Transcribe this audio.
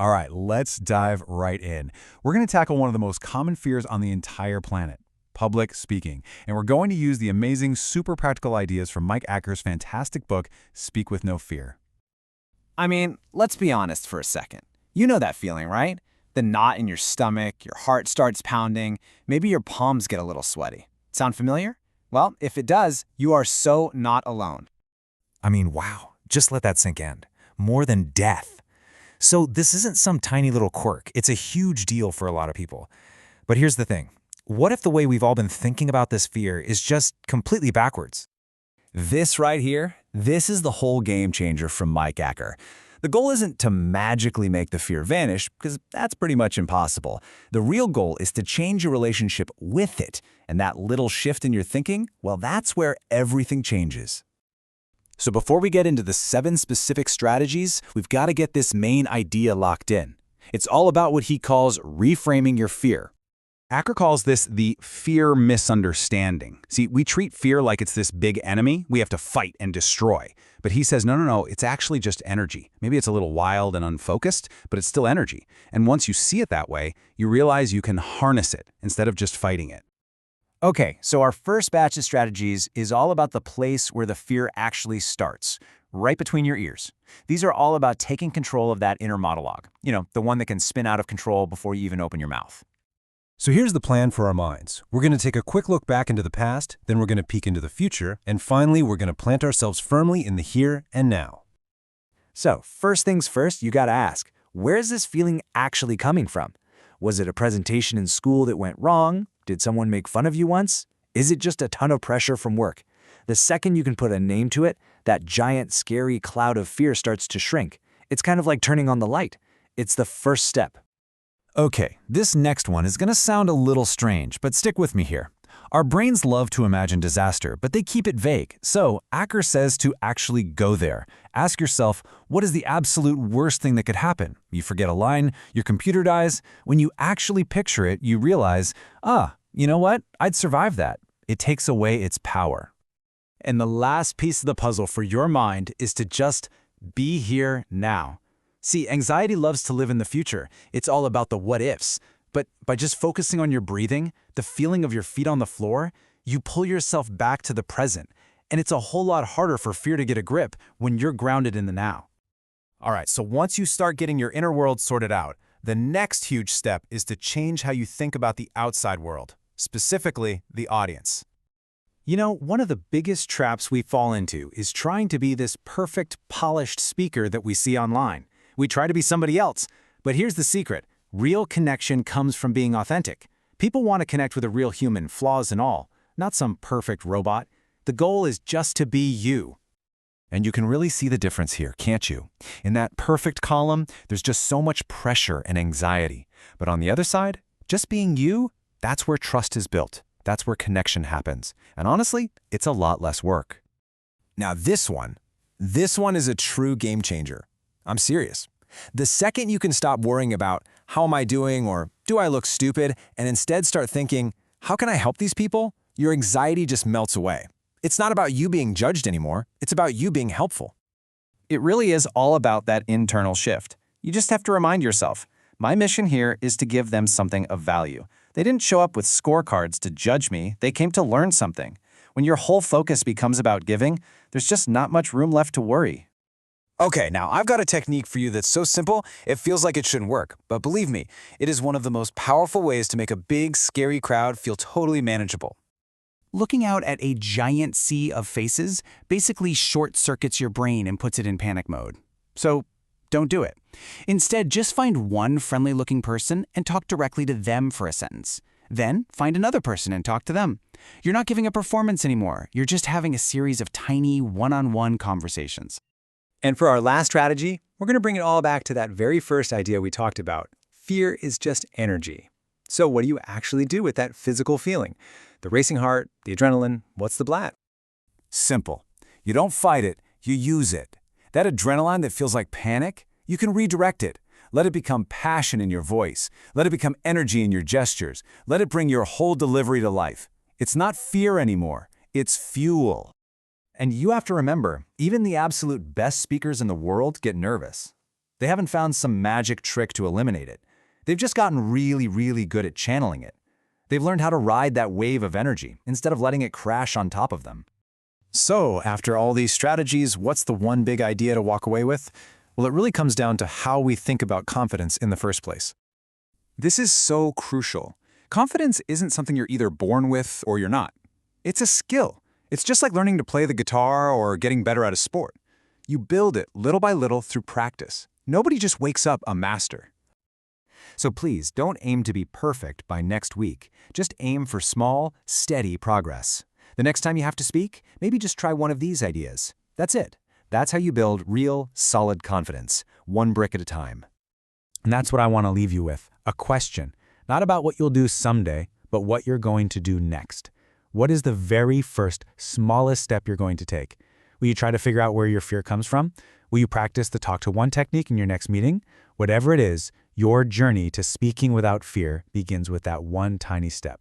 All right, let's dive right in. We're going to tackle one of the most common fears on the entire planet, public speaking. And we're going to use the amazing, super practical ideas from Mike Acker's fantastic book, Speak with No Fear. I mean, let's be honest for a second. You know that feeling, right? The knot in your stomach, your heart starts pounding, maybe your palms get a little sweaty. Sound familiar? Well, if it does, you are so not alone. I mean, wow, just let that sink in. More than death. So this isn't some tiny little quirk. It's a huge deal for a lot of people. But here's the thing. What if the way we've all been thinking about this fear is just completely backwards? This right here, this is the whole game changer from Mike Acker. The goal isn't to magically make the fear vanish, because that's pretty much impossible. The real goal is to change your relationship with it. And that little shift in your thinking, well, that's where everything changes. So before we get into the 7 specific strategies, we've got to get this main idea locked in. It's all about what he calls reframing your fear. Acker calls this the fear misunderstanding. See, we treat fear like it's this big enemy we have to fight and destroy. But he says, no, it's actually just energy. Maybe it's a little wild and unfocused, but it's still energy. And once you see it that way, you realize you can harness it instead of just fighting it. Okay, so our first batch of strategies is all about the place where the fear actually starts, right between your ears. These are all about taking control of that inner monologue, the one that can spin out of control before you even open your mouth. So here's the plan for our minds. We're going to take a quick look back into the past, then we're going to peek into the future, and finally we're going to plant ourselves firmly in the here and now. So first things first, you got to ask, where is this feeling actually coming from? Was it a presentation in school that went wrong? Did someone make fun of you once? Is it just a ton of pressure from work? The second you can put a name to it, that giant, scary cloud of fear starts to shrink. It's kind of like turning on the light. It's the first step. Okay, this next one is going to sound a little strange, but stick with me here. Our brains love to imagine disaster, but they keep it vague. So Acker says to actually go there. Ask yourself, what is the absolute worst thing that could happen? You forget a line, your computer dies. When you actually picture it, you realize, you know what? I'd survive that. It takes away its power. And the last piece of the puzzle for your mind is to just be here now. See, anxiety loves to live in the future. It's all about the what-ifs. But by just focusing on your breathing, the feeling of your feet on the floor, you pull yourself back to the present. And it's a whole lot harder for fear to get a grip when you're grounded in the now. All right, so once you start getting your inner world sorted out, the next huge step is to change how you think about the outside world, specifically the audience. One of the biggest traps we fall into is trying to be this perfect, polished speaker that we see online. We try to be somebody else, but here's the secret. Real connection comes from being authentic. People want to connect with a real human, flaws and all, not some perfect robot. The goal is just to be you. And you can really see the difference here, can't you? In that perfect column, there's just so much pressure and anxiety. But on the other side, just being you, that's where trust is built. That's where connection happens. And honestly, it's a lot less work. Now this one is a true game changer. I'm serious. The second you can stop worrying about how am I doing or do I look stupid and instead start thinking, how can I help these people? Your anxiety just melts away. It's not about you being judged anymore. It's about you being helpful. It really is all about that internal shift. You just have to remind yourself, my mission here is to give them something of value. They didn't show up with scorecards to judge me. They came to learn something. When your whole focus becomes about giving, there's just not much room left to worry. Okay, now I've got a technique for you that's so simple, it feels like it shouldn't work. But believe me, it is one of the most powerful ways to make a big, scary crowd feel totally manageable. Looking out at a giant sea of faces basically short-circuits your brain and puts it in panic mode. So don't do it. Instead, just find one friendly-looking person and talk directly to them for a sentence. Then find another person and talk to them. You're not giving a performance anymore. You're just having a series of tiny one-on-one conversations. And for our last strategy, we're going to bring it all back to that very first idea we talked about. Fear is just energy. So what do you actually do with that physical feeling? The racing heart, the adrenaline, what's the blat? Simple. You don't fight it, you use it. That adrenaline that feels like panic, you can redirect it. Let it become passion in your voice. Let it become energy in your gestures. Let it bring your whole delivery to life. It's not fear anymore, it's fuel. And you have to remember, even the absolute best speakers in the world get nervous. They haven't found some magic trick to eliminate it. They've just gotten really, really good at channeling it. They've learned how to ride that wave of energy instead of letting it crash on top of them. So, after all these strategies, what's the one big idea to walk away with? Well, it really comes down to how we think about confidence in the first place. This is so crucial. Confidence isn't something you're either born with or you're not. It's a skill. It's just like learning to play the guitar or getting better at a sport. You build it little by little through practice. Nobody just wakes up a master. So please don't aim to be perfect by next week. Just aim for small, steady progress. The next time you have to speak, maybe just try one of these ideas. That's it. That's how you build real, solid confidence, one brick at a time. And that's what I want to leave you with, a question. Not about what you'll do someday, but what you're going to do next. What is the very first, smallest step you're going to take? Will you try to figure out where your fear comes from? Will you practice the talk to one technique in your next meeting? Whatever it is, your journey to speaking without fear begins with that one tiny step.